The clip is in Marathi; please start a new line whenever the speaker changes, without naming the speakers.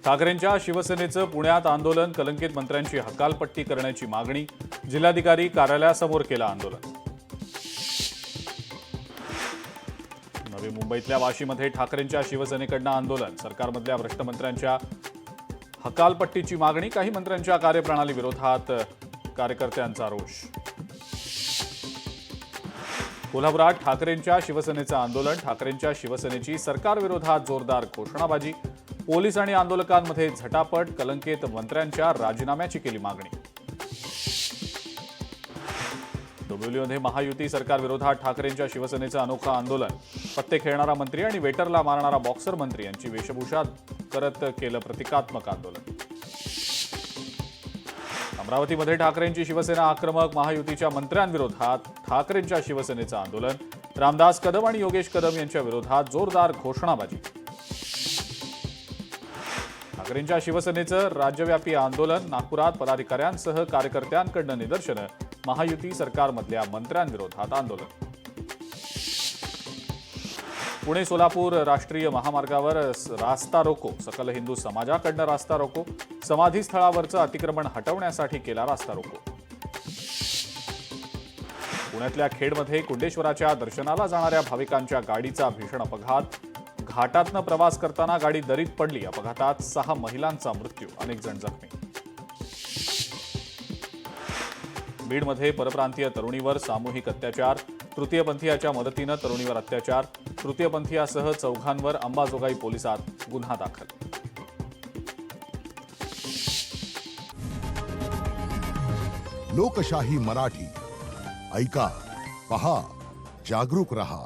ठाकरेंच्या शिवसेनेचं पुण्यात आंदोलन, कलंकित मंत्र्यांची हकालपट्टी करण्याची मागणी, जिल्हाधिकारी कार्यालयासमोर केलं आंदोलन। नवी मुंबईतल्या वाशीमध्ये ठाकरेंच्या शिवसेनेकडनं आंदोलन, सरकारमधल्या भ्रष्ट मंत्र्यांच्या हकालपट्टीची मागणी, काही मंत्र्यांच्या कार्यप्रणाली विरोधात कार्यकर्त्यांचा रोष। कोल्हापुरात ठाकरेंच्या शिवसेनेचं आंदोलन, ठाकरेंच्या शिवसेनेची सरकारविरोधात जोरदार घोषणाबाजी, पोलीस आणि आंदोलकांमध्ये झटापट, कलंकित मंत्र्यांच्या राजीनाम्याची केली मागणी। डोंबिवलीमध्ये महायुती सरकारविरोधात ठाकरेंच्या शिवसेनेचं अनोखं आंदोलन, पत्ते खेळणारा मंत्री आणि वेटरला मारणारा बॉक्सर मंत्री यांची वेशभूषा करत केलं प्रतिकात्मक आंदोलन। अमरावतीमध्ये ठाकरेंची शिवसेना आक्रमक, महायुतीच्या मंत्र्यांविरोधात ठाकरेंच्या शिवसेनेचं आंदोलन, रामदास कदम आणि योगेश कदम यांच्या विरोधात जोरदार घोषणाबाजी। ठाकरेंच्या शिवसेनेचं राज्यव्यापी आंदोलन, नागपुरात पदाधिकाऱ्यांसह कार्यकर्त्यांकडून निदर्शनं, महायुती सरकारमधल्या मंत्र्यांविरोधात आंदोलन। पुणे सोलापूर राष्ट्रीय महामार्गावर रास्ता रोको, सकल हिंदू समाजाकडनं रास्ता रोको, समाधीस्थळावरचं अतिक्रमण हटवण्यासाठी केला रास्ता रोको। पुण्यातल्या खेडमध्ये कुंडेश्वराच्या दर्शनाला जाणाऱ्या भाविकांच्या गाडीचा भीषण अपघात, घाटातनं प्रवास करताना गाडी दरीत पडली, अपघातात 6 महिलांचा मृत्यू, अनेक जण जखमी। बीडमध्ये परप्रांतीय तरुणीवर सामूहिक अत्याचार, तृतीयपंथीयाच्या मदतीनं तरुणीवर अत्याचार, तृतीयपंथीयासह 4घांवर अंबाजोगाई पोलिसात गुन्हा दाखल।
लोकशाही मराठी ऐका, पहा, जागरूक रहा।